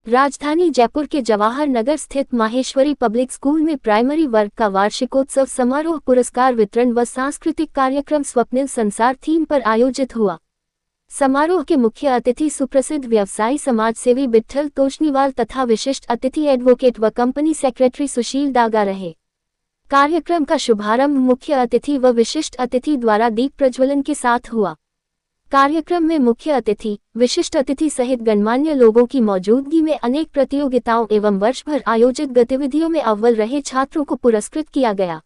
राजधानी जयपुर के जवाहर नगर स्थित माहेश्वरी पब्लिक स्कूल में प्राइमरी वर्ग का वार्षिकोत्सव समारोह, पुरस्कार वितरण व सांस्कृतिक कार्यक्रम स्वप्निल संसार थीम पर आयोजित हुआ। समारोह के मुख्य अतिथि सुप्रसिद्ध व्यवसायी समाजसेवी विट्ठल तोषनीवाल तथा विशिष्ट अतिथि एडवोकेट व कंपनी सेक्रेटरी सुशील डागा रहे। कार्यक्रम का शुभारंभ मुख्य अतिथि व विशिष्ट अतिथि द्वारा दीप प्रज्वलन के साथ हुआ। कार्यक्रम में मुख्य अतिथि, विशिष्ट अतिथि सहित गणमान्य लोगों की मौजूदगी में अनेक प्रतियोगिताओं एवं वर्ष भर आयोजित गतिविधियों में अव्वल रहे छात्रों को पुरस्कृत किया गया।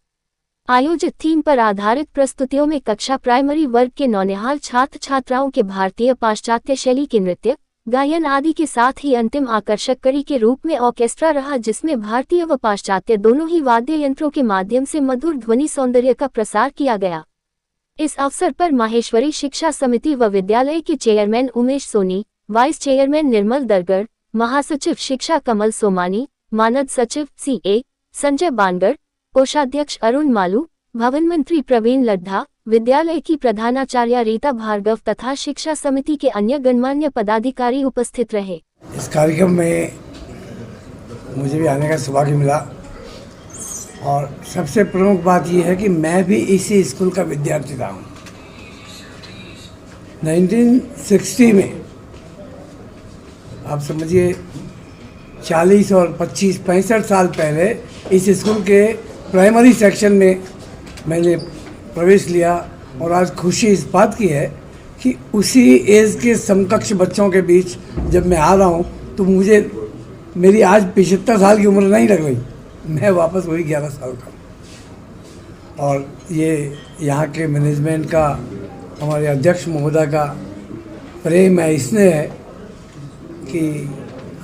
आयोजित थीम पर आधारित प्रस्तुतियों में कक्षा प्राइमरी वर्ग के नौनिहाल छात्र छात्राओं के भारतीय पाश्चात्य शैली के नृत्य, गायन आदि के साथ ही अंतिम आकर्षक कड़ी के रूप में ऑर्केस्ट्रा रहा, जिसमें भारतीय व पाश्चात्य दोनों ही वाद्य यंत्रों के माध्यम से मधुर ध्वनि सौंदर्य का प्रसार किया गया। इस अवसर पर माहेश्वरी शिक्षा समिति व विद्यालय के chairman Umesh Soni, vice chairman Nirmal Dargarh, महासचिव शिक्षा कमल सोमानी, मानद सचिव CA संजय बानगढ़, कोषाध्यक्ष अरुण मालू, भवन मंत्री प्रवीण लड्ढा, विद्यालय की प्रधानाचार्य रीता भार्गव तथा शिक्षा समिति के अन्य गणमान्य पदाधिकारी उपस्थित रहे। इस कार्यक्रम में मुझे भी आने का सौभाग्य मिला और सबसे प्रमुख बात यह है कि मैं भी इसी स्कूल का विद्यार्थी रहा हूँ। 1960 में आप समझिए 40 और 65 साल पहले इस स्कूल के प्राइमरी सेक्शन में मैंने प्रवेश लिया और आज खुशी इस बात की है कि उसी एज के समकक्ष बच्चों के बीच जब मैं आ रहा हूँ तो मुझे मेरी आज 75 साल की उम्र नहीं लग रही, मैं वापस वही 11 साल का। और ये यहाँ के मैनेजमेंट का, हमारे अध्यक्ष महोदय का प्रेम है, स्नेह है कि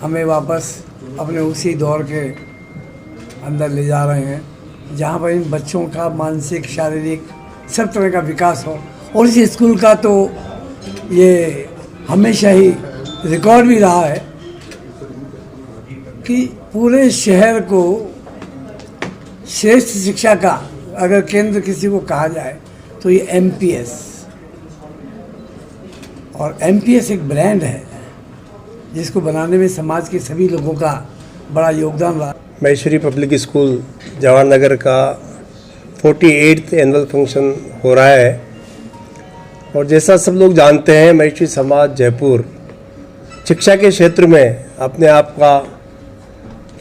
हमें वापस अपने उसी दौर के अंदर ले जा रहे हैं जहाँ पर इन बच्चों का मानसिक, शारीरिक सब तरह का विकास हो। और इस स्कूल का तो ये हमेशा ही रिकॉर्ड भी रहा है कि पूरे शहर को श्रेष्ठ शिक्षा का अगर केंद्र किसी को कहा जाए तो ये MPS, और MPS एक ब्रांड है जिसको बनाने में समाज के सभी लोगों का बड़ा योगदान रहा। माहेश्वरी पब्लिक स्कूल जवाहर नगर का 48th एनुअल फंक्शन हो रहा है और जैसा सब लोग जानते हैं, माहेश्वरी समाज जयपुर शिक्षा के क्षेत्र में अपने आप का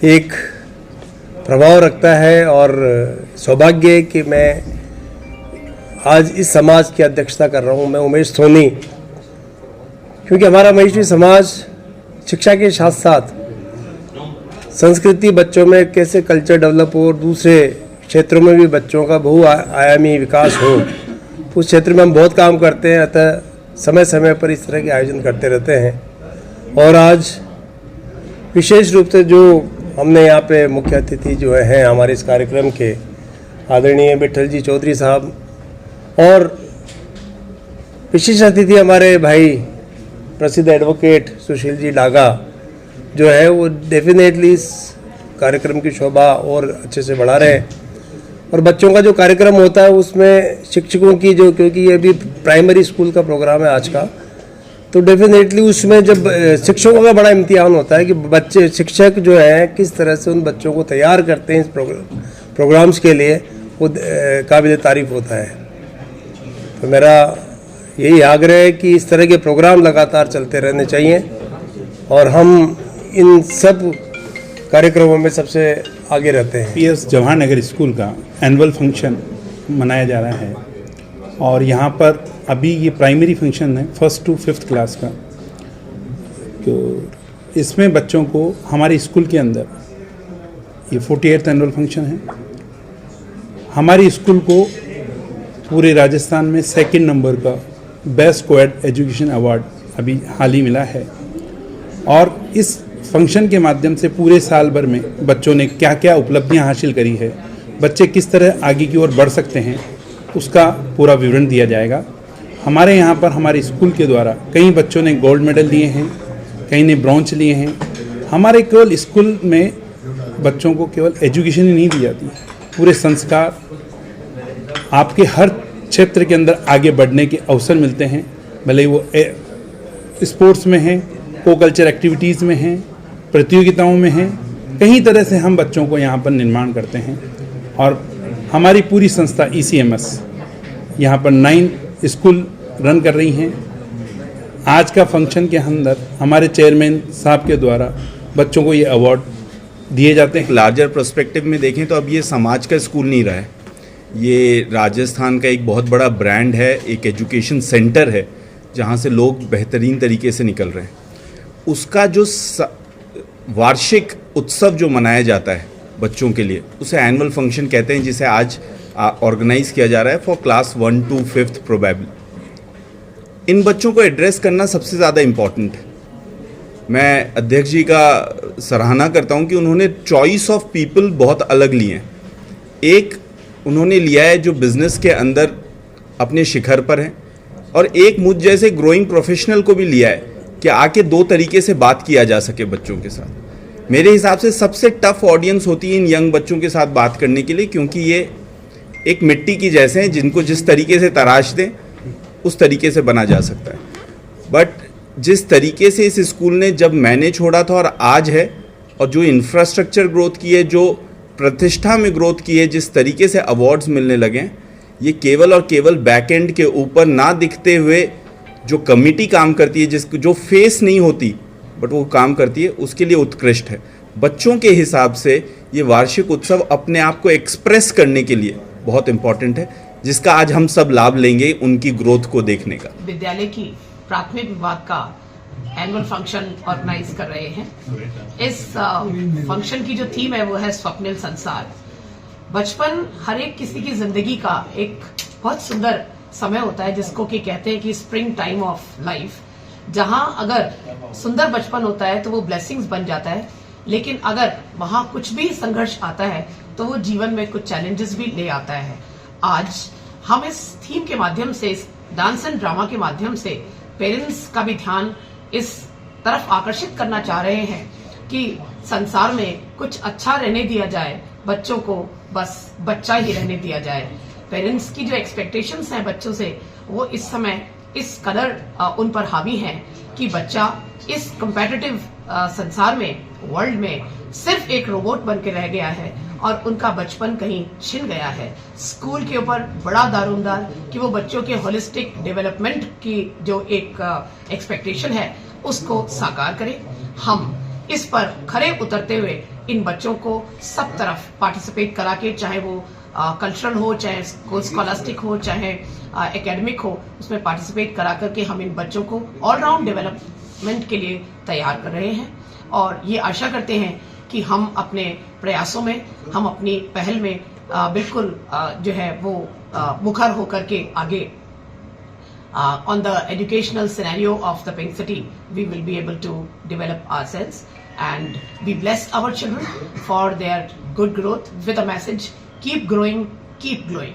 एक प्रभाव रखता है और सौभाग्य है कि मैं आज इस समाज की अध्यक्षता कर रहा हूँ। मैं उमेश सोनी, क्योंकि हमारा माहेश्वरी समाज शिक्षा के साथ साथ संस्कृति, बच्चों में कैसे कल्चर डेवलप हो और दूसरे क्षेत्रों में भी बच्चों का बहुआयामी विकास हो, उस क्षेत्र में हम बहुत काम करते हैं। अतः समय समय पर इस तरह के आयोजन करते रहते हैं और आज विशेष रूप से जो हमने यहाँ पे मुख्य अतिथि जो हैं हमारे इस कार्यक्रम के आदरणीय विट्ठल जी चौधरी साहब और विशेष अतिथि हमारे भाई प्रसिद्ध एडवोकेट सुशील जी डागा जो है, वो डेफिनेटली इस कार्यक्रम की शोभा और अच्छे से बढ़ा रहे हैं। और बच्चों का जो कार्यक्रम होता है उसमें शिक्षकों की जो, क्योंकि ये भी प्राइमरी स्कूल का प्रोग्राम है आज का, तो डेफिनेटली उसमें जब शिक्षकों का बड़ा इम्तिहान होता है कि बच्चे, शिक्षक जो हैं किस तरह से उन बच्चों को तैयार करते हैं इस प्रोग्राम्स के लिए, वो काबिल तारीफ होता है। तो मेरा यही आग्रह है कि इस तरह के प्रोग्राम लगातार चलते रहने चाहिए और हम इन सब कार्यक्रमों में सबसे आगे रहते हैं। PS जवाहर नगर स्कूल का एनुअल फंक्शन मनाया जा रहा है और यहाँ पर अभी ये प्राइमरी फंक्शन है 1st to 5th क्लास का। तो इसमें बच्चों को हमारे स्कूल के अंदर ये 48th एनुअल फंक्शन है। हमारे स्कूल को पूरे राजस्थान में 2nd नंबर का बेस्ट कोएड एजुकेशन अवार्ड अभी हाल ही मिला है और इस फंक्शन के माध्यम से पूरे साल भर में बच्चों ने क्या क्या उपलब्धियां हासिल करी है, बच्चे किस तरह आगे की ओर बढ़ सकते हैं, उसका पूरा विवरण दिया जाएगा। हमारे यहाँ पर हमारे स्कूल के द्वारा कई बच्चों ने गोल्ड मेडल लिए हैं, कई ने ब्रॉन्ज लिए हैं। हमारे केवल स्कूल में बच्चों को केवल एजुकेशन ही नहीं दी जाती, पूरे संस्कार, आपके हर क्षेत्र के अंदर आगे बढ़ने के अवसर मिलते हैं, भले वो स्पोर्ट्स में हैं, को कल्चर एक्टिविटीज़ में हैं, प्रतियोगिताओं में हैं। कई तरह से हम बच्चों को यहाँ पर निर्माण करते हैं और हमारी पूरी संस्था ECMS यहाँ पर 9 स्कूल रन कर रही हैं। आज का फंक्शन के अंदर हमारे चेयरमैन साहब के द्वारा बच्चों को ये अवार्ड दिए जाते हैं। लार्जर पर्सपेक्टिव में देखें तो अब ये समाज का स्कूल नहीं रहा है, ये राजस्थान का एक बहुत बड़ा ब्रांड है, एक एजुकेशन सेंटर है जहाँ से लोग बेहतरीन तरीके से निकल रहे हैं। उसका जो वार्षिक उत्सव जो मनाया जाता है बच्चों के लिए, उसे एनुअल फंक्शन कहते हैं, जिसे आज ऑर्गेनाइज किया जा रहा है for class 1 to 5th probably. इन बच्चों को एड्रेस करना सबसे ज़्यादा इम्पॉर्टेंट है। मैं अध्यक्ष जी का सराहना करता हूं कि उन्होंने चॉइस ऑफ पीपल बहुत अलग लिए हैं। एक उन्होंने लिया है जो बिज़नेस के अंदर अपने शिखर पर है, और एक मुझ जैसे ग्रोइंग प्रोफेशनल को भी लिया है कि आके 2 तरीके से बात किया जा सके बच्चों के साथ। मेरे हिसाब से सबसे टफ ऑडियंस होती है इन यंग बच्चों के साथ बात करने के लिए, क्योंकि ये एक मिट्टी की जैसे हैं जिनको जिस तरीके से तराश दें उस तरीके से बना जा सकता है। बट जिस तरीके से इस स्कूल ने जब मैंने छोड़ा था और आज है, और जो इंफ्रास्ट्रक्चर ग्रोथ की है, जो प्रतिष्ठा में ग्रोथ की है, जिस तरीके से अवार्ड्स मिलने लगे हैं, ये केवल और केवल बैक एंड के ऊपर ना दिखते हुए जो कमिटी काम करती है, जिसको जो फेस नहीं होती बट वो काम करती है, उसके लिए उत्कृष्ट है। बच्चों के हिसाब से ये वार्षिक उत्सव अपने आप को एक्सप्रेस करने के लिए बहुत इम्पॉर्टेंट है, जिसका आज हम सब लाभ लेंगे उनकी ग्रोथ को देखने का। विद्यालय की प्राथमिक विभाग का एनुअल फंक्शन ऑर्गेनाइज कर रहे हैं। इस फंक्शन की जो थीम है वो है स्वप्निल संसार। बचपन हर एक किसी की जिंदगी का एक बहुत सुंदर समय होता है, जिसको कि कहते हैं कि स्प्रिंग टाइम ऑफ लाइफ, जहां अगर सुंदर बचपन होता है तो वो ब्लेसिंग्स बन जाता है, लेकिन अगर वहां कुछ भी संघर्ष आता है तो वो जीवन में कुछ चैलेंजेस भी ले आता है। आज हम इस थीम के माध्यम से, इस डांस एंड ड्रामा के माध्यम से पेरेंट्स का भी ध्यान इस तरफ आकर्षित करना चाह रहे हैं कि संसार में कुछ अच्छा रहने दिया जाए, बच्चों को बस बच्चा ही रहने दिया जाए। पेरेंट्स की जो एक्सपेक्टेशंस हैं बच्चों से, वो इस समय इस कदर उन पर हावी हैं कि बच्चा इस कम्पेटिटिव संसार में, वर्ल्ड में सिर्फ एक रोबोट बन के रह गया है और उनका बचपन कहीं छिन गया है। स्कूल के ऊपर बड़ा दारोमदार कि वो बच्चों के होलिस्टिक डेवलपमेंट की जो एक एक्सपेक्टेशन है उसको साकार करे। हम इस पर खरे उतरते हुए इन बच्चों को सब तरफ पार्टिसिपेट करा के, चाहे वो कल्चरल हो, चाहे स्कॉलास्टिक हो, चाहे एकेडमिक हो, उसमें पार्टिसिपेट करा करके हम इन बच्चों को ऑलराउंड डेवलपमेंट के लिए तैयार कर रहे हैं। और ये आशा करते हैं कि हम अपने प्रयासों में, हम अपनी पहल में बिल्कुल जो है वो मुखर होकर के आगे on the educational scenario of the Pink City, we will be able to develop ourselves and we bless our children for their good growth with a message: keep growing, keep glowing.